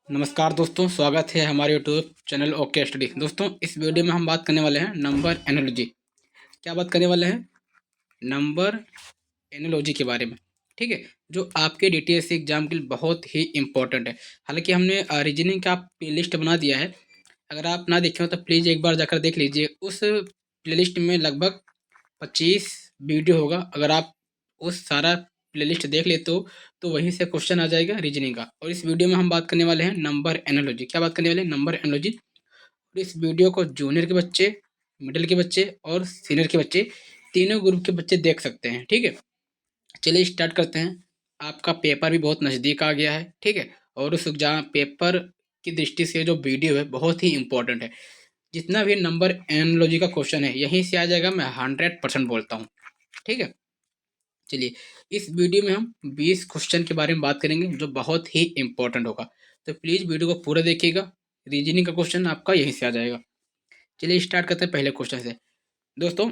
नमस्कार दोस्तों, स्वागत है हमारे यूट्यूब चैनल ओके स्टडी। दोस्तों, इस वीडियो में हम बात करने वाले हैं नंबर एनालॉजी। क्या बात करने वाले हैं? नंबर एनालॉजी के बारे में। ठीक है, जो आपके डीटीएस एग्जाम के लिए बहुत ही इंपॉर्टेंट है। हालांकि हमने रीजनिंग का प्लेलिस्ट बना दिया है। अगर आप ना देखे हो तो प्लीज़ एक बार जाकर देख लीजिए। उस प्लेलिस्ट में लगभग 25 वीडियो होगा। अगर आप उस सारा प्लेलिस्ट देख लेते हो तो वहीं से क्वेश्चन आ जाएगा रीजनिंग का। और इस वीडियो में हम बात करने वाले हैं नंबर एनालॉजी। क्या बात करने वाले हैं? Number analogy. और इस वीडियो को जूनियर के बच्चे, मिडिल के बच्चे और सीनियर के बच्चे, तीनों ग्रुप के बच्चे देख सकते हैं। ठीक है, चलिए स्टार्ट करते हैं। आपका पेपर भी बहुत नज़दीक आ गया है। ठीक है, और उस एग्जाम पेपर की दृष्टि से जो वीडियो है बहुत ही इंपॉर्टेंट है। जितना भी नंबर एनालॉजी का क्वेश्चन है यहीं से आ जाएगा, मैं 100% बोलता हूँ। ठीक है, चलिए इस वीडियो में हम 20 क्वेश्चन के बारे में बात करेंगे जो बहुत ही इंपॉर्टेंट होगा। तो प्लीज़ वीडियो को पूरा देखिएगा। रीजनिंग का क्वेश्चन आपका यहीं से आ जाएगा। चलिए स्टार्ट करते हैं पहले क्वेश्चन से। दोस्तों,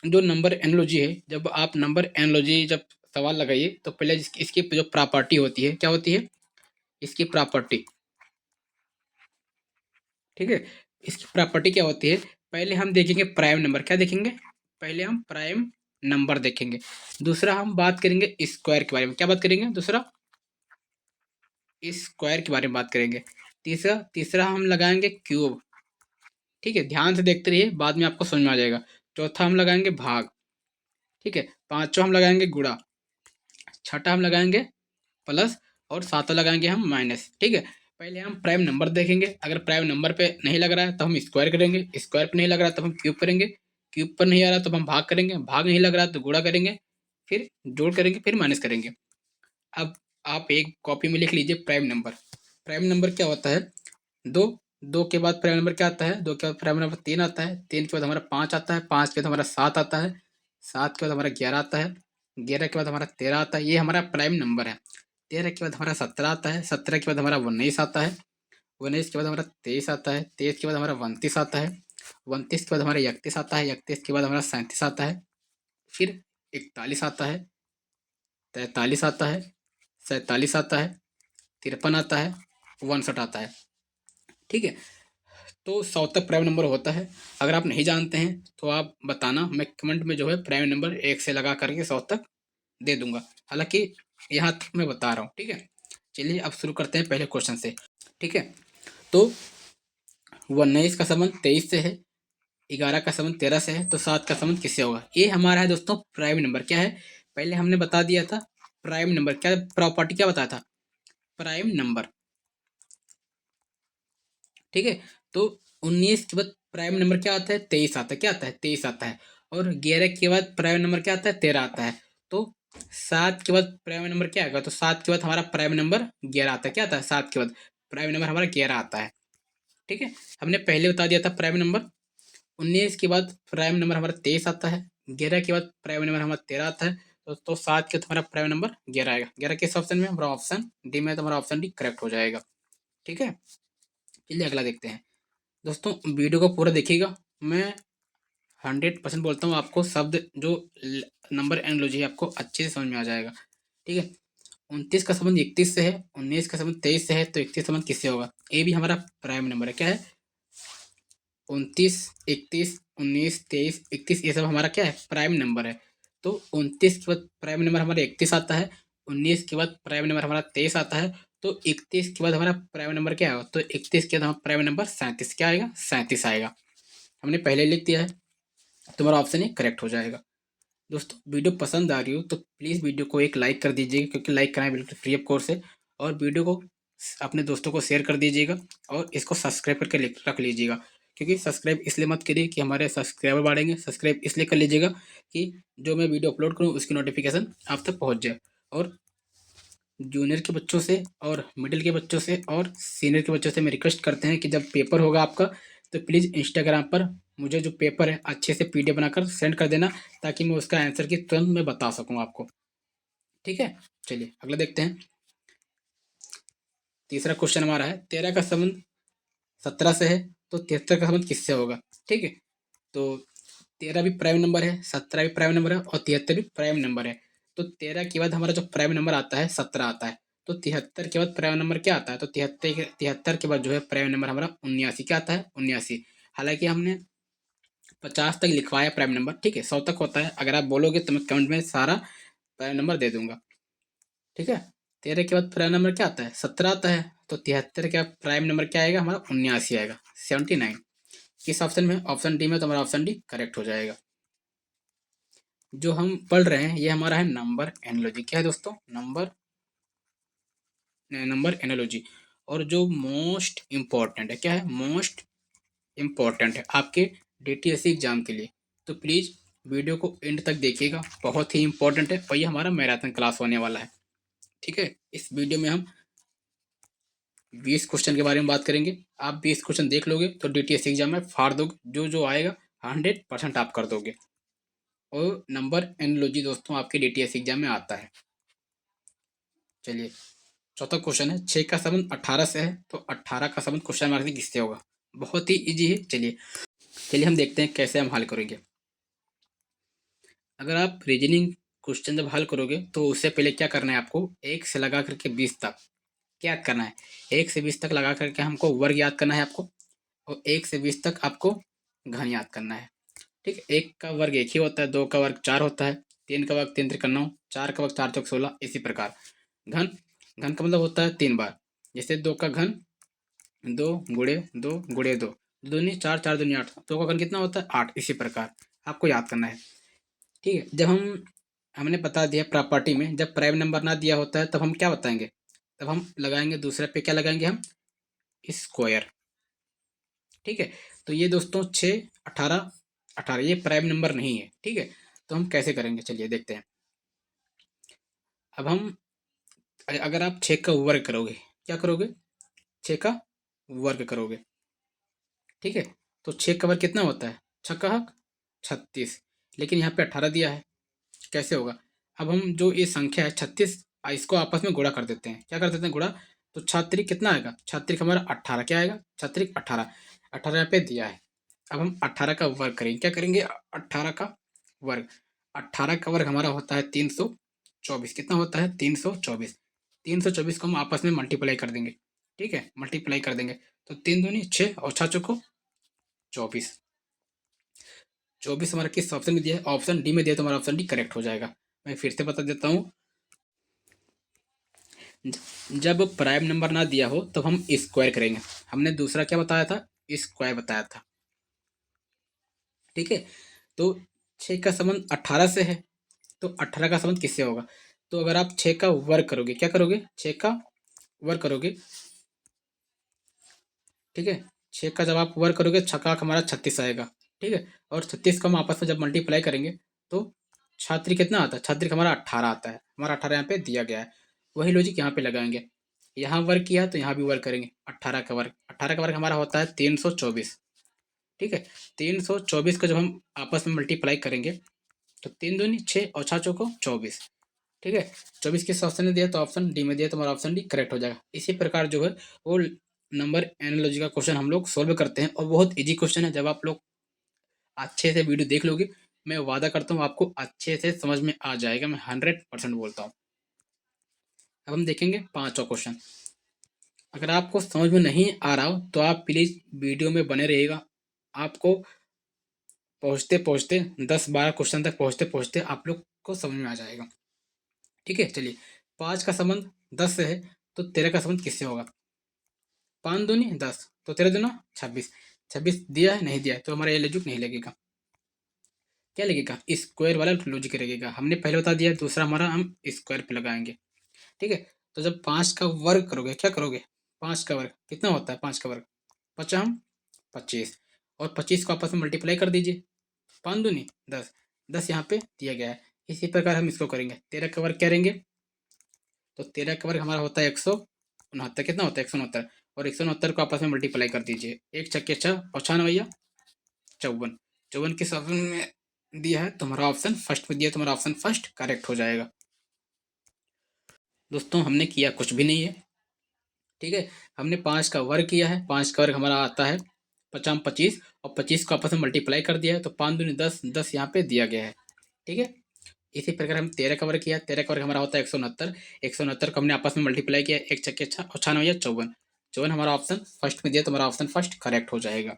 जो नंबर एनालॉजी है, जब आप नंबर एनालॉजी जब सवाल लगाइए तो पहले इसकी जो प्रॉपर्टी होती है, क्या होती है? इसकी प्रॉपर्टी। ठीक है, इसकी प्रॉपर्टी क्या होती है? पहले हम देखेंगे प्राइम नंबर। क्या देखेंगे? पहले हम प्राइम नंबर देखेंगे। दूसरा हम बात करेंगे स्क्वायर के बारे में। क्या बात करेंगे? दूसरा स्क्वायर के बारे में बात करेंगे। तीसरा तीसरा हम लगाएंगे क्यूब। ठीक है, ध्यान से देखते रहिए, बाद में आपको समझ में आ जाएगा। चौथा हम लगाएंगे भाग। ठीक है, पांचवा हम लगाएंगे गुणा। छठा हम लगाएंगे प्लस। और सातवां लगाएंगे हम माइनस। ठीक है, पहले हम प्राइम नंबर देखेंगे। अगर प्राइम नंबर पे नहीं लग रहा है तो हम स्क्वायर करेंगे। स्क्वायर पे नहीं लग रहा है तो हम क्यूब करेंगे। क्यूब पर नहीं आ रहा तो हम भाग करेंगे। भाग नहीं लग रहा तो गुणा करेंगे। फिर जोड़ करेंगे, फिर माइनस करेंगे। अब आप एक कॉपी में लिख लीजिए प्राइम नंबर। प्राइम नंबर क्या होता है? दो। दो के बाद प्राइम नंबर क्या आता है? दो के बाद प्राइम नंबर तीन आता है। तीन के बाद हमारा पाँच आता है। पाँच के बाद हमारा सात आता है। सात के बाद हमारा 11 आता है। 11 के बाद हमारा 13 आता है। ये हमारा प्राइम नंबर है। 13 के बाद हमारा 17 आता है। 17 के बाद हमारा 19 आता है। 19 के बाद हमारा 23 आता है। 23 के बाद हमारा 29 आता है। 29 के बाद हमारा 31 आता है। 31 के बाद हमारा 37 आता है। फिर 41 आता है। 43 आता है। 47 आता है। 53 आता है। 62 आता है। ठीक है, तो 100 तक प्राइम नंबर होता है। अगर आप नहीं जानते हैं तो आप बताना, मैं कमेंट में जो है प्राइम नंबर 1 से लगा करके 100 तक दे दूंगा। हालांकि यहाँ तक मैं बता रहा हूँ। ठीक है, चलिए अब शुरू करते हैं पहले क्वेश्चन से। ठीक है, तो 19 का संबंध 23 से है। 11 का संबंध 13 से है। तो 7 का संबंध किससे होगा? ये हमारा है दोस्तों प्राइम नंबर। क्या है? पहले हमने बता दिया था प्राइम नंबर। क्या प्रॉपर्टी क्या बताया था? Prime number. ठीक है, तो 19 के बाद प्राइम नंबर क्या आता है? 23 आता है। क्या आता है? 23 आता है। और 11 के बाद प्राइम नंबर क्या आता है? 13 आता है। तो 7 के बाद प्राइम नंबर क्या आएगा? तो 7 के बाद हमारा प्राइम नंबर 11 आता है। क्या आता है? 7 के बाद प्राइम नंबर हमारा 11 आता है। ठीक है, हमने पहले बता दिया था प्राइम नंबर। 19 के बाद प्राइम नंबर हमारा 23 आता है। 11 के बाद प्राइम नंबर हमारा 13 आता है। तो 7 के बाद हमारा प्राइम नंबर 11 आएगा। 11 किस ऑप्शन में? हमारा ऑप्शन डी में, तो हमारा ऑप्शन डी करेक्ट हो जाएगा। ठीक है, चलिए अगला देखते हैं। दोस्तों, वीडियो को पूरा देखिएगा। मैं 100% बोलता हूँ, आपको शब्द जो नंबर एनालॉजी है आपको अच्छे से समझ में आ जाएगा। ठीक है, 29 का संबंध 31 से है। 19 का संबंध 23 से है। तो 31 संबंध किससे होगा? ये भी हमारा प्राइम नंबर है। क्या है? 29, 31, 19, 23, 31, ये सब हमारा क्या है? प्राइम नंबर है। तो 29 के बाद प्राइम नंबर हमारा 31 आता है। 19 के बाद प्राइम नंबर हमारा 23 आता है। तो 31 के बाद हमारा प्राइम नंबर क्या आएगा? तो 31 के बाद हमारा प्राइम नंबर 37। क्या आएगा? 37 आएगा। हमने पहले लिख दिया है, तुम्हारा ऑप्शन ही करेक्ट हो जाएगा। दोस्तों, वीडियो पसंद आ रही हो तो प्लीज़ वीडियो को एक लाइक कर दीजिएगा, क्योंकि लाइक करना बिल्कुल फ्री ऑफ कोर्स है। और वीडियो को अपने दोस्तों को शेयर कर दीजिएगा। और इसको सब्सक्राइब करके रख लीजिएगा। क्योंकि सब्सक्राइब इसलिए मत करिए कि हमारे सब्सक्राइबर बढ़ेंगे। सब्सक्राइब इसलिए कर लीजिएगा कि जो मैं वीडियो अपलोड करूँ उसकी नोटिफिकेशन आप तक पहुँच जाए। और जूनियर के बच्चों से और मिडिल के बच्चों से और सीनियर के बच्चों से मैं रिक्वेस्ट करते हैं कि जब पेपर होगा आपका तो प्लीज़ इंस्टाग्राम पर मुझे जो पेपर है अच्छे से पीडीएफ बनाकर सेंड कर देना, ताकि मैं उसका आंसर की तुरंत मैं बता सकूं आपको। ठीक है, चलिए अगला देखते हैं। तीसरा क्वेश्चन हमारा है 13 का संबंध 17 से है। तो 73 का संबंध किससे होगा? ठीक है, तो 13 भी प्राइम नंबर है, 17 भी प्राइम नंबर है और 73 भी प्राइम नंबर है। तो 13 के बाद हमारा जो प्राइम नंबर आता है 17 आता है। तो 73 के बाद प्राइम नंबर क्या आता है? तो 73 के बाद जो है प्राइम नंबर हमारा 79 क्या आता है? 79। हालांकि हमने 50 तक लिखवाया प्राइम नंबर, ठीक है, 100 तक होता है। अगर आप बोलोगे तो मैं कमेंट में सारा प्राइम नंबर दे दूंगा, ठीक है। 13 के बाद प्राइम नंबर क्या आता है? 17 आता है। तो 73 का प्राइम नंबर क्या आएगा हमारा? 79 आएगा, 79। किस ऑप्शन में? ऑप्शन डी में। तो हमारा ऑप्शन डी करेक्ट हो जाएगा। जो हम पढ़ रहे हैं ये हमारा है नंबर एनालॉजी। क्या है दोस्तों? Number analogy. और जो मोस्ट इम्पॉर्टेंट है, क्या है? मोस्ट इम्पॉर्टेंट है आपके डीटीएससी एग्जाम के लिए। तो प्लीज़ वीडियो को एंड तक देखिएगा, बहुत ही इंपॉर्टेंट है। और ये हमारा मैराथन क्लास होने वाला है, ठीक है। इस वीडियो में हम 20 क्वेश्चन के बारे में बात करेंगे। आप 20 क्वेश्चन देख लोगे तो डीटीएससी एग्जाम में फाड़ दोगे, जो जो आएगा 100% आप कर दोगे। और नंबर एनालॉजी दोस्तों आपके डीटीएससी एग्जाम में आता है। चलिए, चौथा क्वेश्चन है 6 का संबंध 18 से है, तो 18 का संबंध क्वेश्चन मार्क से किससे होगा? बहुत ही इजी है। चलिए चलिए हम देखते हैं कैसे हम हल करेंगे। अगर आप रीजनिंग क्वेश्चन जब हल करोगे तो उससे पहले क्या करना है आपको? 1 से लगा करके 20 तक क्या याद करना है? 1 से 20 तक लगा करके हमको वर्ग याद करना है आपको, और 1 से 20 तक आपको घन याद करना है, ठीक है। 1 का वर्ग 1 ही होता है, 2 का वर्ग 4 होता है, 3 का वर्ग 3 त्रिक 9, 4 का वर्ग 4 चौक 16, इसी प्रकार। घन, घन का मतलब होता है 3 बार। जैसे 2 का घन 2 गुणे 2 गुणे 2, दूनी 4, 4 दूनी 8, 2 का घन कितना होता है? 8। इसी प्रकार आपको याद करना है, ठीक है। जब हमने बता दिया प्रॉपर्टी में, जब प्राइम नंबर ना दिया होता है तब हम क्या बताएंगे? तब हम लगाएंगे दूसरे पे, क्या लगाएंगे हम? स्क्वायर, ठीक है। तो ये दोस्तों 6, 18, 18 ये प्राइम नंबर नहीं है, ठीक है। तो हम कैसे करेंगे चलिए देखते हैं। अब हम अगर आप 6 का वर्ग करोगे, क्या करोगे? 6 का वर्ग करोगे, ठीक है। तो 6 का वर्ग कितना होता है? 6 का हक 36, लेकिन यहाँ पे 18 दिया है, कैसे होगा? अब हम जो ये संख्या है 36, इसको आपस में गुणा कर देते हैं। क्या कर देते हैं? गुणा। तो छात्रिक कितना आएगा? छात्रिक हमारा 18 क्या आएगा? छात्रिक 18, 18 यहाँ पे दिया है। अब हम 18 का वर्ग करेंगे, क्या करेंगे? 18 का वर्ग, 18 का वर्ग हमारा होता है 324। कितना होता है? 324। 324 को हम आपस में मल्टीप्लाई कर देंगे, ठीक है, मल्टीप्लाई कर देंगे। तो 3 दूनी 6 और 6 चौको 24। 24 हमारा किस ऑप्शन में दिया है? ऑप्शन डी में दिया, तो हमारा ऑप्शन डी करेक्ट हो जाएगा। मैं फिर से बता देता हूँ, जब प्राइम नंबर ना दिया हो तब हम स्क्वायर करेंगे। हमने दूसरा क्या बताया था? स्क्वायर बताया था, ठीक है। तो 6 का संबंध 18 से है, तो 18 का संबंध किससे होगा? तो अगर आप 6 का वर्ग करोगे, क्या करोगे? 6 का वर्ग करोगे, ठीक है। 6 का जब आप वर्ग करोगे, 6 का हमारा 36 आएगा, ठीक है। और 36 को हम आपस में जब मल्टीप्लाई करेंगे तो छात्री कितना आता है? छात्री हमारा 18 आता है। हमारा 18 यहाँ पे दिया गया है, वही लॉजिक यहाँ पे लगाएंगे। यहाँ वर्ग किया तो यहाँ भी वर्ग करेंगे। 18 का वर्ग, 18 का वर्ग हमारा होता है 324, ठीक है। 324 को जब हम आपस में मल्टीप्लाई करेंगे तो 3 दूनी 6 और 6 चौको 24, ठीक है। 24 किस ऑप्शन में दिया? तो ऑप्शन डी में दिया, तो हमारा ऑप्शन डी करेक्ट हो जाएगा। इसी प्रकार जो है वो नंबर एनालॉजी का क्वेश्चन हम लोग सोल्व करते हैं, और बहुत इजी क्वेश्चन है। जब आप लोग अच्छे से वीडियो देख लोगे, मैं वादा करता हूँ आपको अच्छे से समझ में आ जाएगा, मैं 100% बोलता हूँ। अब हम देखेंगे पांचवा क्वेश्चन। अगर आपको समझ में नहीं आ रहा हो तो आप प्लीज़ वीडियो में बने रहिएगा। आपको पहुँचते पहुँचते 10-12 क्वेश्चन तक पहुँचते पहुँचते आप लोग को समझ में आ जाएगा, ठीक है। चलिए, 5 का संबंध 10 से है, तो 13 का संबंध किससे होगा? 5 दूनी 10, तो 13 दूना 26। 26 दिया है? नहीं दिया है, तो हमारा ये लॉजिक नहीं लगेगा। क्या लगेगा? स्क्वायर वाला लॉजिक लगेगा। हमने पहले बता दिया, दूसरा हमारा हम स्क्वायर पे लगाएंगे, ठीक है। तो जब 5 का वर्ग करोगे, क्या करोगे? 5 का वर्ग कितना होता है? 5 का वर्ग 5 25, और 25 को आपस में मल्टीप्लाई कर दीजिए। 5 दूनी 10, 10 यहाँ पे दिया गया है। इसी प्रकार हम इसको करेंगे। 13 का वर्ग करेंगे तो 13 का वर्ग हमारा होता है 169। कितना होता है? 169, और 169 को आपस में मल्टीप्लाई कर दीजिए। 1 छक्के 6 और 6 नवैया 54। 54 किस ऑप्शन में दिया है? तो हमारा ऑप्शन फर्स्ट में दिया, तो हमारा ऑप्शन फर्स्ट करेक्ट हो जाएगा। दोस्तों हमने किया कुछ भी नहीं है, ठीक है। हमने 5 का वर्ग किया है। 5 का वर्ग हमारा आता है 5 25, और 25 को आपस में मल्टीप्लाई कर दिया है, तो 5 दूनी 10, 10 यहाँ पे दिया गया है, ठीक है। इसी प्रकार हम 13 का वर्ग किया, 13 का वर्ग हमारा होता है 169, 169 को हमने आपस में मल्टीप्लाई किया, एक छक्के 6 और 6 9 54, 54 हमारा ऑप्शन फर्स्ट में दिया, तो हमारा ऑप्शन फर्स्ट करेक्ट हो जाएगा।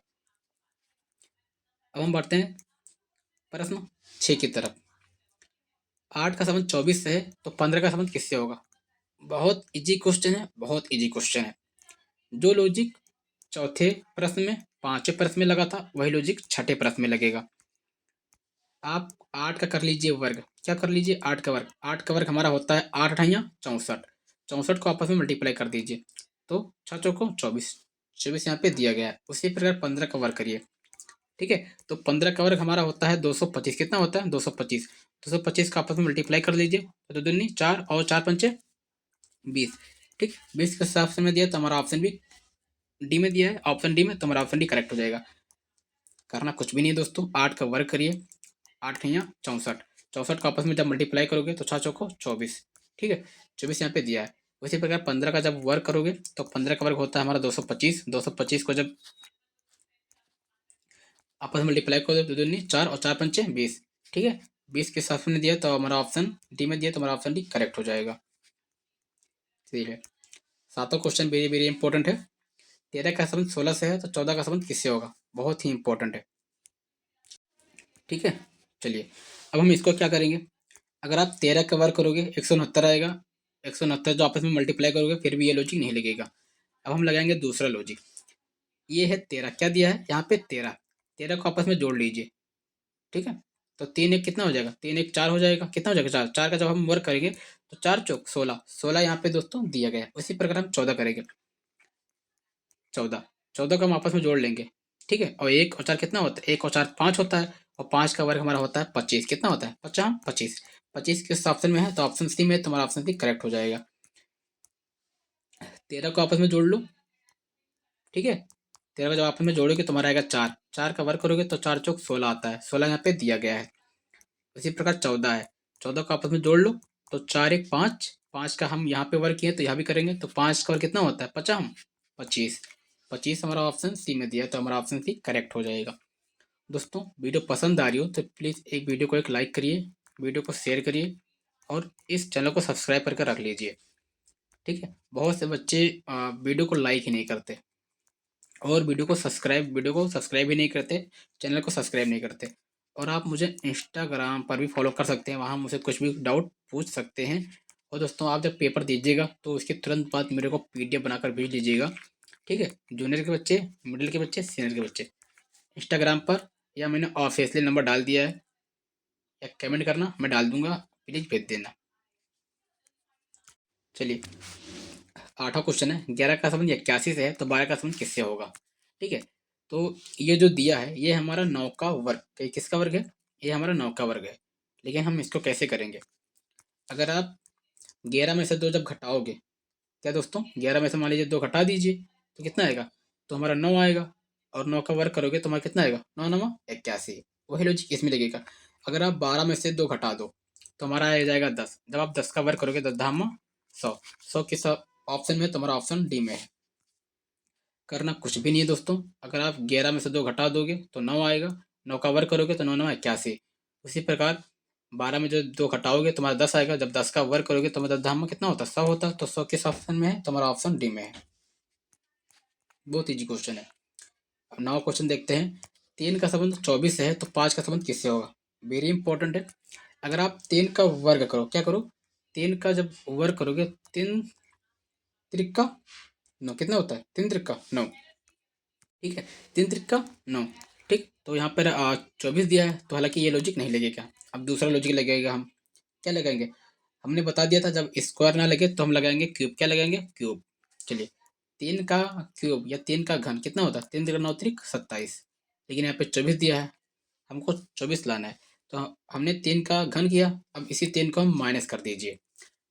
अब हम बढ़ते हैं प्रश्न 6 की तरफ। 8 का संबंध 24 से है, तो 15 का संबंध किससे होगा? बहुत इजी क्वेश्चन है, बहुत इजी क्वेश्चन है। जो लॉजिक चौथे प्रश्न में, पांचवें प्रश्न में लगा था, वही लॉजिक छठे प्रश्न में लगेगा। आप 8 का कर लीजिए वर्ग, क्या कर लीजिए 8 का वर्ग, 8 का वर्ग हमारा होता है 8 अठाइयाँ 64, 64 को आपस में मल्टीप्लाई कर दीजिए, तो 6 चौको 24, 24 यहाँ पे दिया गया है। उसी प्रकार 15 का वर्ग करिए, ठीक है, तो 15 का वर्ग हमारा होता है 225, कितना होता है 225, 225 का आपस में मल्टीप्लाई कर लीजिए, तो 2 दूनी 4 और 4 पंचे 20, ठीक, 20 के हिसाब से में दिया, तो हमारा ऑप्शन भी डी में दिया है, ऑप्शन डी में, तो हमारा ऑप्शन डी करेक्ट हो जाएगा। करना कुछ भी नहीं है दोस्तों, 8 का वर्ग करिए, 8 यहाँ 64, 64 को आपस में जब मल्टीप्लाई करोगे तो 6 चौको 24, ठीक है, 24 यहाँ पे दिया है। उसी प्रकार 15 का जब वर्ग करोगे तो 15 का वर्ग होता है हमारा 225, 225 को जब आपस में मल्टीप्लाई करोगे तो दूनी 4 और 4 पंचे 20, ठीक है, 20 के हिसाब से दिया, तो हमारा ऑप्शन डी में दिया, तो हमारा ऑप्शन डी करेक्ट हो जाएगा। ठीक है, सातों क्वेश्चन वेरी वेरी इंपॉर्टेंट है। 13 का संबंध 16 से है, तो 14 का संबंध किससे होगा? बहुत ही इंपॉर्टेंट है, ठीक है। चलिए अब हम इसको क्या करेंगे, अगर आप 13 का वर्ग करोगे 169 आएगा, 169 जो आपस में मल्टीप्लाई करोगे फिर भी ये लॉजिक नहीं लगेगा। अब हम लगाएंगे दूसरा लॉजिक, ये है 13, क्या दिया है यहाँ पे 13, 13 को आपस में जोड़ लीजिए, ठीक है, तो 3 एक कितना हो जाएगा, 3 एक 4 हो जाएगा, कितना हो जाएगा 4, 4 का जब हम वर्ग करेंगे तो 4 चौक 16, 16 यहाँ पे दोस्तों दिया गया है। उसी प्रकार हम 14 करेंगे, 14, 14 को हम आपस में जोड़ लेंगे, ठीक है, और 1 और 4 कितना होता है, 1 और 4 5 होता है, और 5 का वर्ग हमारा होता है 25, कितना होता है 50, 25, 25 किस ऑप्शन में है, तो ऑप्शन सी में, तुम्हारा ऑप्शन सी करेक्ट हो जाएगा। 13 को आपस में जोड़ लो, ठीक है, 13 को जब आपस में जोड़ोगे तो तुम्हारा आएगा 4, 4 का वर्ग करोगे तो 4 चौक 16 आता है, 16 यहाँ पे दिया गया है। इसी प्रकार 14 है, 14 को आपस में जोड़ लो, तो 4 एक 5, 5 का हम यहाँ पे वर्ग किए तो यहाँ भी करेंगे, तो 5 का वर्ग कितना होता है 50, 25, 25 हमारा ऑप्शन सी में दिया है, तो हमारा ऑप्शन सी करेक्ट हो जाएगा। दोस्तों वीडियो पसंद आ रही हो तो प्लीज़ एक वीडियो को एक लाइक करिए, वीडियो को शेयर करिए, और इस चैनल को सब्सक्राइब करके रख लीजिए, ठीक है। बहुत से बच्चे वीडियो को लाइक ही नहीं करते, और वीडियो को सब्सक्राइब भी नहीं करते, चैनल को सब्सक्राइब नहीं करते। और आप मुझे इंस्टाग्राम पर भी फॉलो कर सकते हैं, वहाँ मुझसे कुछ भी डाउट पूछ सकते हैं। और दोस्तों आप जब पेपर दीजिएगा तो उसके तुरंत बाद मेरे को पीडीएफ बनाकर भेज दीजिएगा, ठीक है, जूनियर के बच्चे, मिडिल के बच्चे, सीनियर के बच्चे। इंस्टाग्राम पर या मैंने ऑफिशियल नंबर डाल दिया है, या कमेंट करना मैं डाल दूंगा, प्लीज़ भेज देना। चलिए आठवां क्वेश्चन है, 11 का संबंध 81 से है, तो 12 का संबंध किससे होगा? ठीक है, तो ये जो दिया है ये हमारा 9 का वर्ग, ये किसका वर्ग है? ये हमारा 9 का वर्ग है। लेकिन हम इसको कैसे करेंगे, अगर आप 11 में से 2 जब घटाओगे, क्या दोस्तों 11 में से मान लीजिए 2 घटा दीजिए, तो कितना आएगा, तो हमारा 9 आएगा, और 9 का वर्ग करोगे तो हमारा कितना आएगा, 9 9 81। वही लॉजिक इसमें लगेगा। अगर आप 12 में से 2 घटा दो तो हमारा आ जाएगा 10, जब आप 10 का वर्ग करोगे 10 धामा 100, 100 किस ऑप्शन में, तुम्हारा ऑप्शन डी में है। करना कुछ भी नहीं है दोस्तों, अगर आप 11 में से 2 घटा दोगे तो 9 आएगा, 9 का वर्ग करोगे तो 9 9 81। उसी प्रकार 12 में जो 2 घटाओगे तुम्हारा 10 आएगा, जब 10 का वर्ग करोगे तो मतलब 10 धाम में कितना होता है 100 होता है, तो 100 किस ऑप्शन में है, तुम्हारा ऑप्शन डी में है। बहुत ईजी क्वेश्चन है। अब नवा क्वेश्चन देखते हैं, 3 का संबंध 24 से है, तो 5 का संबंध किससे होगा? वेरी इंपॉर्टेंट है। अगर आप 3 का वर्ग करो, क्या करो, 3 का जब वर्ग करोगे, 3 त्रिका 9, कितना होता है 3 त्रिका 9, ठीक है, 3 त्रिका 9, ठीक, तो यहाँ पर 24 दिया है, तो हालांकि ये लॉजिक नहीं लगेगा। अब दूसरा लॉजिक लगेगा, हम क्या लगाएंगे, हमने बता दिया था जब स्क्वायर ना लगे तो हम लगाएंगे क्यूब, क्या लगाएंगे क्यूब। चलिए 3 का क्यूब या 3 का घन कितना होता है, 3 त्रिक 9 त्रिक 27, लेकिन यहाँ पे 24 दिया है, हमको 24 लाना है, तो हमने 3 का घन किया, अब इसी 3 को हम माइनस कर दीजिए,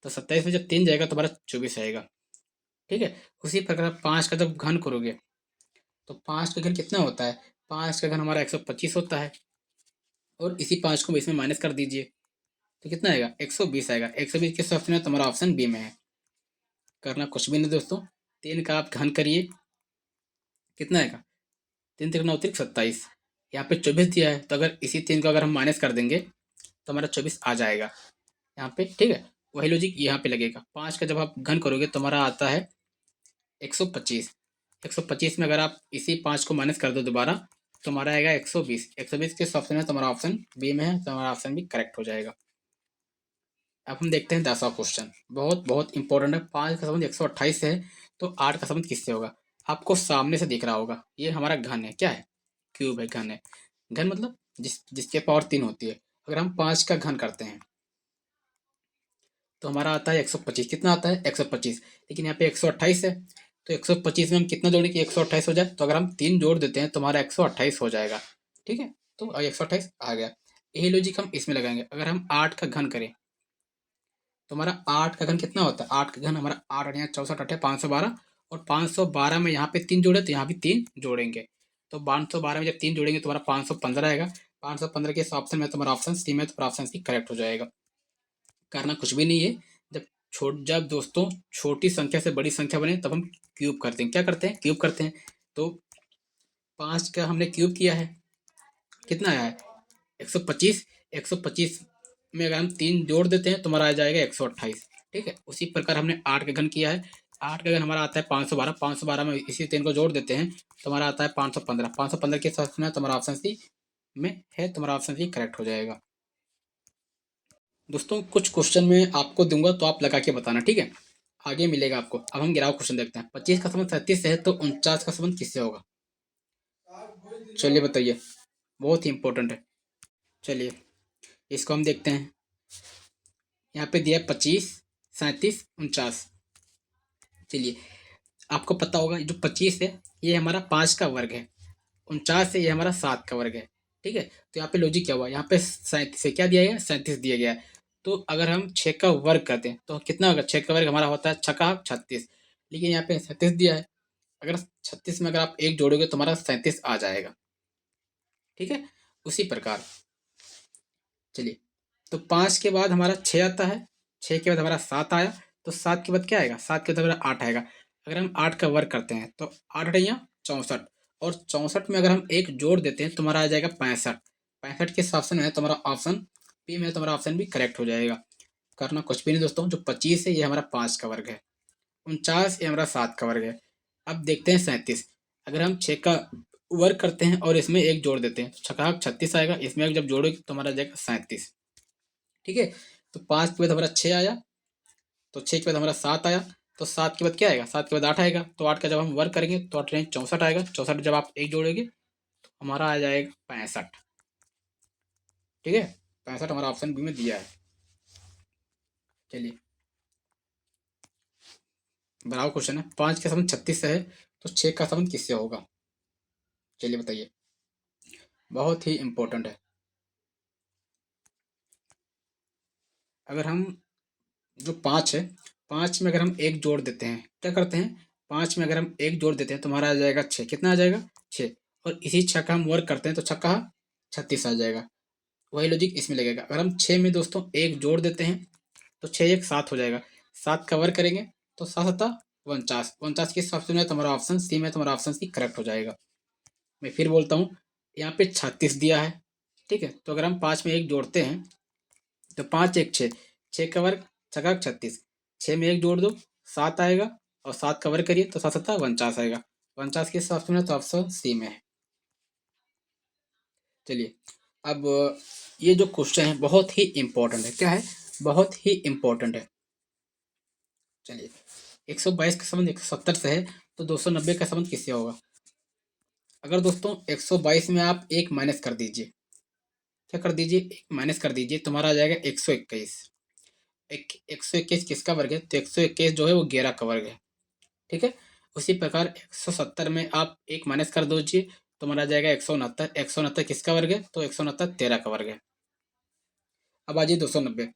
तो 27 में जब 3 जाएगा तो हमारा 24 आएगा, ठीक है। उसी प्रकार 5 का जब घन करोगे तो 5 का घन कितना होता है, 5 का घन हमारा 125 होता है, और इसी 5 को इसमें माइनस कर दीजिए, तो कितना आएगा 120 आएगा। 120 किस ऑप्शन है, तुम्हारा ऑप्शन बी में है। करना कुछ भी नहीं दोस्तों, 3 का आप घन करिए, कितना आएगा 3 3 9 3 27, यहाँ पे 24 दिया है, तो अगर इसी 3 को अगर हम माइनस कर देंगे तो हमारा 24 आ जाएगा यहाँ पे, ठीक है। वही लॉजिक यहाँ पे लगेगा। 5 का जब आप घन करोगे तो हमारा आता है 125। 125 में अगर आप इसी 5 को माइनस कर दो दोबारा तो हमारा आएगा 120। 120 किस ऑप्शन में? तुम्हारा ऑप्शन बी में है, तो हमारा ऑप्शन भी करेक्ट हो जाएगा। अब हम देखते हैं 10वां क्वेश्चन, बहुत बहुत इंपॉर्टेंट है। 5 का संबंध 128 से है, तो 8 का संबंध किससे होगा? आपको सामने से दिख रहा होगा, ये हमारा घन है। क्या है? क्यूब है, घन है। घन मतलब जिसके पावर 3 होती है। अगर हम 5 का घन करते हैं तो हमारा आता है 125। कितना आता है? 125। लेकिन यहाँ पे 128 है, तो 125 में हम कितना जोड़ें कि 128 हो जाए? तो अगर हम 3 जोड़ देते हैं तो हमारा 128 हो जाएगा, ठीक है। तो 128 आ गया। यही लॉजिक हम इसमें लगाएंगे। अगर हम 8 का घन करें तो हमारा 8 का घन कितना होता है? 8 का घन हमारा 8 और यहाँ 64 8 है 512, और 512 में यहाँ पे 3 जोड़े तो यहाँ भी 3 जोड़ेंगे। तो 512 में जब 3 जोड़ेंगे तो हमारा 515 आएगा। 515 के इस ऑप्शन में तुम्हारा ऑप्शन सी में, तो ऑप्शन सी करेक्ट हो जाएगा। करना कुछ भी नहीं है। जब दोस्तों छोटी संख्या से बड़ी संख्या बने तब हम क्यूब करते हैं। क्या करते हैं? क्यूब करते हैं। तो 5 का हमने क्यूब किया है, कितना आया है? 125। 125 में अगर हम 3 जोड़ देते हैं तो हमारा आ जाएगा 128, ठीक है। उसी प्रकार हमने 8 का घन किया है। 8 का घन हमारा आता है 512। 512 में इसी 3 को जोड़ देते हैं तो हमारा आता है 515। 515 के साथ में तुम्हारा ऑप्शन सी में है, तुम्हारा ऑप्शन सी करेक्ट हो जाएगा। दोस्तों कुछ क्वेश्चन मैं आपको दूंगा तो आप लगा के बताना, ठीक है। आगे मिलेगा आपको। अब हम 11वां क्वेश्चन देखते हैं। 25 का संबंध 37 से है, तो 49 का संबंध किससे होगा? चलिए बताइए, बहुत ही इंपॉर्टेंट है। चलिए इसको हम देखते हैं। यहाँ पे दिया 25, 37, 49। चलिए आपको पता होगा जो 25 है ये हमारा 5 का वर्ग है, 49 है ये हमारा 7 का वर्ग है, ठीक है। तो यहाँ पे लॉजिक क्या हुआ? यहाँ पे 37 से क्या दिया गया? 37 दिया गया है। तो अगर हम 6 का वर्ग करते हैं तो कितना होगा? 6 का वर्ग हमारा होता है 6 का 36, लेकिन यहाँ पे 37 दिया है। अगर 36 में अगर आप एक जोड़ोगे तो हमारा 37 आ जाएगा, ठीक है। उसी प्रकार चलिए, तो 5 के बाद हमारा 6 आता है, 6 के बाद हमारा 7 आया, तो 7 के बाद क्या आएगा? 7 के बाद हमारा 8 आएगा। अगर हम 8 का वर्ग करते हैं तो 8 यहाँ 64, और 64 में अगर हम एक जोड़ देते हैं तो हमारा आ जाएगा 65। 65 के ऑप्शन में है तुम्हारा ऑप्शन पी में, तुम्हारा ऑप्शन भी करेक्ट हो जाएगा। करना कुछ भी नहीं दोस्तों। जो 25 है ये हमारा 5 का वर्ग है, 49 ये हमारा 7 का वर्ग है। अब देखते हैं 37। अगर हम 6 का वर्ग करते हैं और इसमें एक जोड़ देते हैं तो 6 का 36 आएगा, इसमें एक जब जोड़ोगे तो हमारा आ जाएगा 37, ठीक है। तो 5 के बाद हमारा 6 आया, तो 6 के बाद हमारा 7 आया, तो 7 के बाद क्या आएगा? 7 के बाद 8 आएगा, तो 8 का जब हम वर्ग करेंगे तो 8 64 आएगा। 64 जब आप एक जोड़ेंगे तो हमारा आ जाएगा 65, ठीक है। 65 हमारा ऑप्शन बी में दिया है। चलिए बराबर क्वेश्चन है। 5 का संबंध 36 से है, तो 6 का संबंध किससे होगा? चलिए बताइए, बहुत ही इंपॉर्टेंट है। अगर हम जो 5 है, 5 में अगर हम एक जोड़ देते हैं, क्या करते हैं? 5 में अगर हम एक जोड़ देते हैं तो हमारा आ जाएगा 6। कितना आ जाएगा? 6। और इसी 6 का हम वर्क करते हैं तो 6 का 36 आ जाएगा। वही लॉजिक इसमें लगेगा। अगर हम 6 में दोस्तों एक जोड़ देते हैं तो 6 एक 7 हो जाएगा। 7 का वर्क करेंगे तो 7 7 49। 49 के हिसाब से तुम्हारा ऑप्शन सी में, तुम्हारा ऑप्शन सी करेक्ट हो जाएगा। मैं फिर बोलता हूँ, यहाँ पे 36 दिया है, ठीक है। तो अगर हम 5 में एक जोड़ते हैं तो 5 एक 6, 6 का वर्ग 6 का 36, 6 में एक जोड़ दो 7 आएगा, और 7 का वर्ग करिए तो 7 7 49 आएगा। 49 के हिसाब से तो ऑप्शन सी में है। चलिए अब ये जो क्वेश्चन है बहुत ही इंपॉर्टेंट है। क्या है? बहुत ही इंपॉर्टेंट है। चलिए 122 का संबंध 170 से है, तो 290 का संबंध किससे होगा? अगर दोस्तों 122 में आप एक माइनस कर दीजिए, क्या कर दीजिए? एक माइनस कर दीजिए, तुम्हारा आ जाएगा 121। 121 किसका वर्ग है? तो 121 जो है वो 11 का वर्ग है, ठीक है। उसी प्रकार 170 में आप एक माइनस कर दीजिए तो हमारा आ जाएगा 169। 169 किसका वर्ग है? तो 169 13 का वर्ग है। अब आ जाइए 290।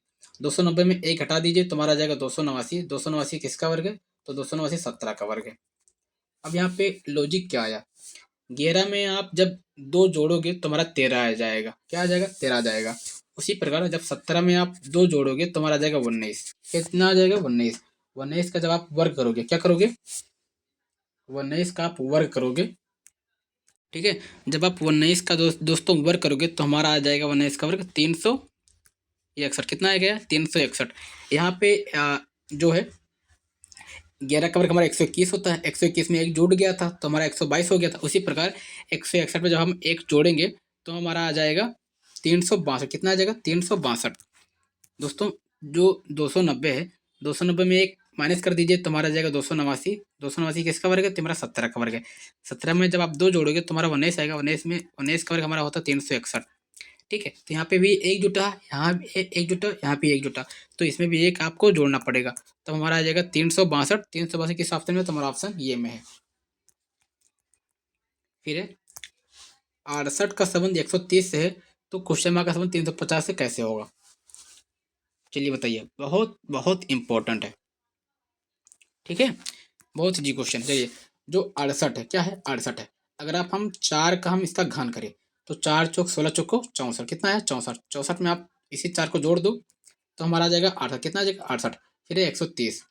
290 में एक हटा दीजिए तो हमारा आ जाएगा 289। 289 किसका वर्ग है? तो 289 17 का वर्ग है। अब यहाँ पे लॉजिक क्या आया? 11 में आप जब दो जोड़ोगे तो हमारा 13 आ जाएगा। क्या आ जाएगा? 13 आ जाएगा। उसी प्रकार जब 17 में आप दो जोड़ोगे तो हमारा आ जाएगा 19। कितना आ जाएगा? 19। 19 का जब आप वर्ग करोगे, क्या करोगे? 19 का आप वर्ग करोगे, ठीक है। जब आप 19 का दोस्तों वर्ग करोगे तो हमारा आ जाएगा 19 का वर्ग 300 61 कितना आ गया 361। यहाँ पे जो है 11 का वर्ग हमारा 121 होता है, 121 में एक जुड़ गया था तो हमारा 122 हो गया था। उसी प्रकार 161 में जब हम एक जोड़ेंगे तो हमारा आ जाएगा 362। कितना आ जाएगा 362। दोस्तों जो 290 है, 290 में एक माइनस कर दीजिए तो हमारा जाएगा 289। 289 किसका वर्ग है, तुम्हारा 17 का वर्ग है। 17 में जब आप दो जोड़ोगे तो हमारा 19 आएगा। 19 में 19 का वर्ग हमारा होता है 361। ठीक है, तो यहाँ पे भी एक जुटा, यहाँ भी एक जुटा, यहाँ भी एक जुटा, तो इसमें भी एक आपको जोड़ना पड़ेगा। तो हमारा आ जाएगा 362। 362 किस ऑप्शन में, तो हमारा ऑप्शन ये में है। फिर है 68 का संबंध 130 से है, तो क्वेश्चन मार्क का संबंध 350 से कैसे होगा। चलिए बताइए, बहुत बहुत इंपॉर्टेंट है। ठीक है, बहुत इजी क्वेश्चन। चलिए, जो 68 है, क्या है 68 है। अगर आप हम 4 का हम इसका घन करें तो 4 चौक 16 चौको 64। कितना है 64। 64 में आप इसी 4 को जोड़ दो तो हमारा आ जाएगा 68। कितना आ जाएगा 68। फिर है 130।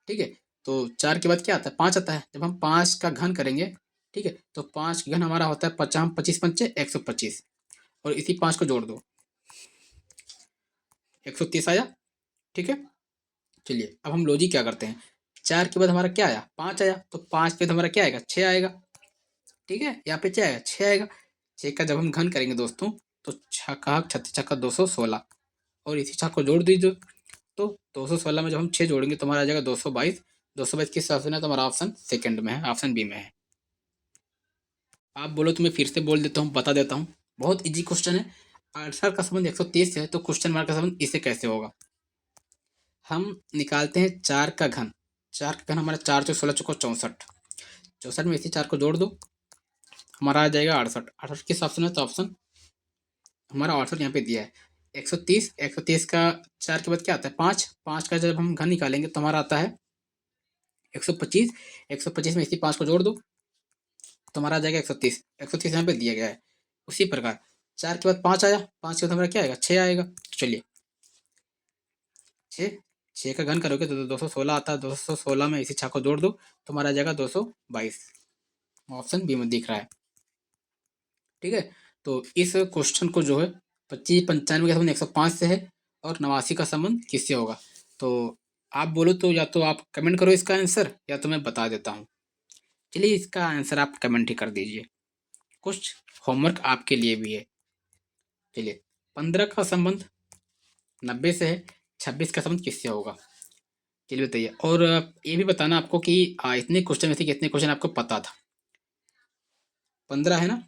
ठीक है, तो 4 के बाद क्या आता है 5 आता है। जब हम 5 का घन करेंगे, ठीक है, तो 5 का घन हमारा होता है 50, 25 पंचे 125, और इसी 5 को जोड़ दो 130 आया। ठीक है, चलिए अब हम लॉजिक क्या करते हैं। 4 के बाद हमारा क्या आया 5 आया, तो 5 के बाद हमारा क्या आएगा 6 आएगा। ठीक है, यहाँ पे क्या आएगा 6 आएगा। 6 का जब हम घन करेंगे दोस्तों तो छक्का 36 छक्का 216, और इसी छक्का को जोड़ दीजिए तो 216 में जब हम 6 जोड़ेंगे तो हमारा आ जाएगा 222। 222 किस ऑप्शन है, तो हमारा ऑप्शन सेकंड में है, ऑप्शन बी में है। आप बोलो तो मैं फिर से बोल देता हूँ, बता देता हूँ। बहुत इजी क्वेश्चन है। 68 का संबंध 130 से है, तो क्वेश्चन मार्क का संबंध इससे कैसे होगा। हम निकालते हैं 4 का घन। 4 का घन हमारा 4 चौक 16 चौको 64। 64 में इसी 4 को जोड़ दो, हमारा आ जाएगा 68। 68 किस ऑप्शन है, तो ऑप्शन हमारा 68 यहाँ पे दिया है। 130, 130 का 4 के बाद क्या आता है 5। 5 का जब हम घन निकालेंगे तो हमारा आता है 125। 125 में इसी 5 को जोड़ दो तो हमारा आ जाएगा 130। 130 यहाँ पे दिया गया है। उसी प्रकार 4 के बाद 5 आया, 5 के बाद हमारा क्या आएगा 6 आएगा। तो चलिए 6, 6 का घन करोगे तो 216 आता है। 216 में इसी 6 को जोड़ दो तो हमारा आ जाएगा 222। ऑप्शन बी में दिख रहा है। ठीक है, तो इस क्वेश्चन को जो है 25 95 का संबंध 105 से है, और 89 का संबंध किससे होगा। तो आप बोलो तो या तो आप कमेंट करो इसका आंसर, या तो मैं बता देता हूँ। चलिए इसका आंसर आप कमेंट ही कर दीजिए, कुछ होमवर्क आपके लिए भी है। चलिए 15 का संबंध 90 से है, 26 का संबंध किससे होगा। चलिए बताइए, और ये भी बताना आपको कि इतने क्वेश्चन में से कितने क्वेश्चन आपको पता था। 15 है ना,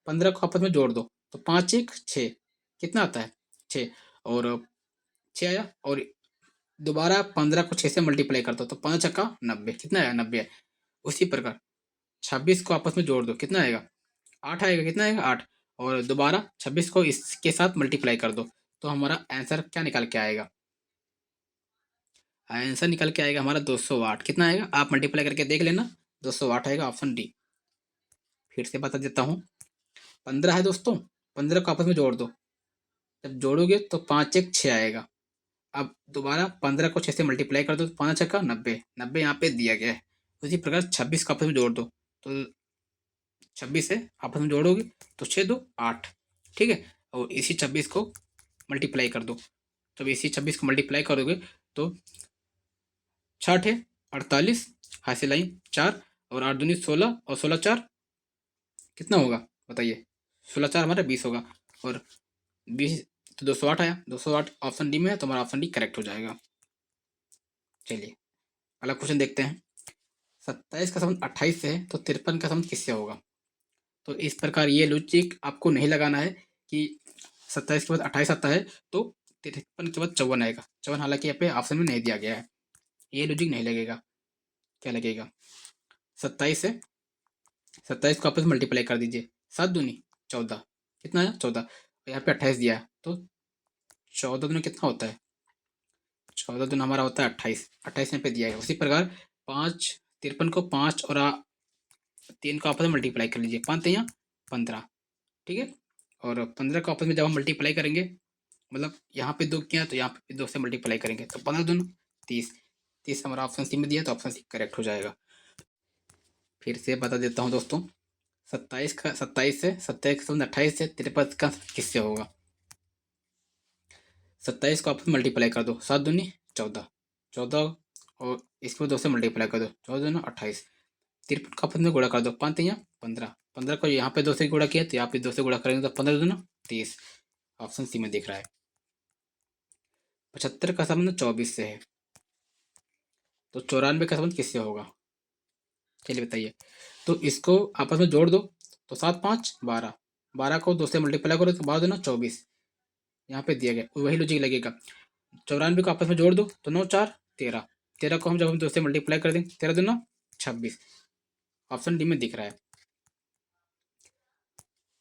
15 को आपस में जोड़ दो तो 5 1 6, कितना आता है 6, और 6 आया, और दोबारा 15 को 6 से मल्टीप्लाई कर दो तो 5 छक्का 90, कितना आया 90 है। उसी प्रकार 26 को आपस में जोड़ दो कितना आएगा 8 आएगा। कितना आएगा 8, और दोबारा 26 को इसके साथ मल्टीप्लाई कर दो तो हमारा आंसर क्या निकल के आएगा। आंसर निकल के आएगा हमारा 208। कितना आएगा आप मल्टीप्लाई करके देख लेना, 208 आएगा, ऑप्शन डी। फिर से बता देता हूँ, 15 है दोस्तों, 15 को आपस में जोड़ दो, जब जोड़ोगे तो 5 1 6 आएगा। अब दोबारा 15 को 6 से मल्टीप्लाई कर दो तो 5 छक्का 90, 90 यहाँ पे दिया गया है। उसी प्रकार 26 को आपस में जोड़ दो तो 26 से आपस में जोड़ोगे तो 6 2 8। ठीक है, और इसी 26 को मल्टीप्लाई कर दो, जब इसी 26 को मल्टीप्लाई करोगे तो 6 है 48, हासिल आई 4, और 8 दूनी 16, और 16 4 कितना होगा बताइए। 16 4 हमारा 20 होगा, और 20 तो 208 आया। 208 ऑप्शन डी में है, तो हमारा ऑप्शन डी करेक्ट हो जाएगा। चलिए अगला क्वेश्चन देखते हैं। 27 का संबंध 28 से है, तो 53 का संबंध किससे होगा। तो इस प्रकार ये लॉजिक आपको नहीं लगाना है कि 27 के बाद 28 आता है तो 53 के बाद 54 आएगा। 54 हालांकि यहाँ पे ऑप्शन में नहीं दिया गया है, ये लॉजिक नहीं लगेगा। क्या लगेगा 27 से 27 को आपस में मल्टीप्लाई कर दीजिए, 7 दूनी 14, कितना है 14, यहाँ पे 28 दिया है तो 14 दूनी कितना होता है 14 दूनी हमारा होता है 28। 28 यहाँ पे दिया है। उसी प्रकार 5 53 को 5 और 3 को आपस में मल्टीप्लाई कर लीजिए, 5 यहाँ 15। ठीक है, और 15 को आपस में जब हम मल्टीप्लाई करेंगे, मतलब यहाँ पे 2 किया तो यहाँ पे 2 से मल्टीप्लाई करेंगे तो 15 दूनी 30। 30 हमारा ऑप्शन सी में दिया तो ऑप्शन सी करेक्ट हो जाएगा। फिर से बता देता हूँ दोस्तों, 27 से 27 का संबंध 28 से 53 का किससे होगा। 27 को आपस में मल्टीप्लाई कर दो, 7 दूनी 14, 14 और इसको 2 से मल्टीप्लाई कर दो, 14 दूना 28, 53 को आपस में गुणा कर दो, 5 3 15, 15 को यहाँ पे 2 से गुणा किया तो यहाँ पे 2 से गुणा करेंगे तो 15 दूना 30। ऑप्शन सी में दिख रहा है। 75 का संबंध 24 से है, तो 94 का संबंध किससे होगा? चलिए बताइए। तो इसको आपस में जोड़ दो, तो 7 5 12, 12 को 2 से मल्टीप्लाई करो तो 12 दूना 24, यहाँ पे दिया गया वही लॉजिक लगेगा। 94 को आपस में जोड़ दो तो 9 4 13, 13 को हम जब हम 2 से मल्टीप्लाई कर देंगे 13 दूना 26। ऑप्शन डी में दिख रहा है।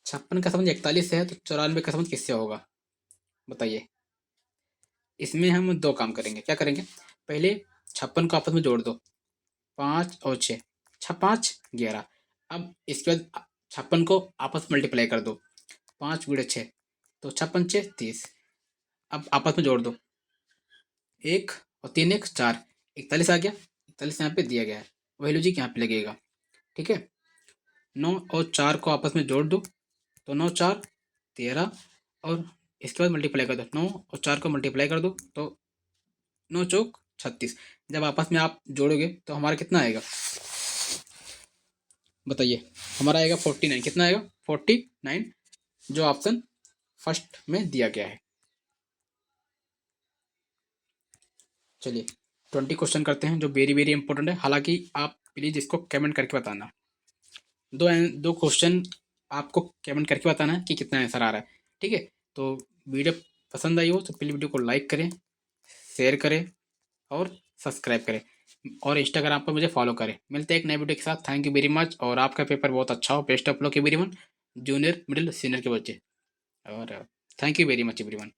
56 का संबंध 41 से है, तो 94 का संबंध किससे होगा? बताइए। इसमें हम 2 काम करेंगे। क्या करेंगे? पहले 56 को आपस में जोड़ दो, 5 और 6, 6 5 11। अब इसके बाद 56 को आपस में मल्टीप्लाई कर दो, 5 गुणे 6, तो 56 6 30। अब आपस में जोड़ दो, 1 और 3 1 4, 41 आ गया। 41 यहाँ पे दिया गया है, वही लॉजिक यहाँ पे लगेगा। ठीक है। 9 और 4 को आपस में जोड़ दो, तो 9 4 13, और इसके बाद मल्टीप्लाई कर दो, 9 और 4 को मल्टीप्लाई कर दो तो 9 चौक 36। जब आपस में आप जोड़ोगे तो हमारा कितना आएगा? बताइए। हमारा आएगा 49। कितना आएगा? 49, जो ऑप्शन फर्स्ट में दिया गया है। चलिए 20 क्वेश्चन करते हैं जो वेरी वेरी इंपॉर्टेंट है, हालांकि आप प्लीज़ इसको कमेंट करके बताना। दो क्वेश्चन आपको कमेंट करके बताना है कि कितना आंसर आ रहा है। ठीक है। तो वीडियो पसंद आई हो तो प्लीज़ वीडियो को लाइक करें, शेयर करें और सब्सक्राइब करें, और इंस्टाग्राम पर मुझे फॉलो करें। मिलते हैं एक नए वीडियो के साथ। थैंक यू वेरी मच, और आपका पेपर बहुत अच्छा हो। Best of luck everyone, junior middle senior के बच्चे, और thank you very much everyone.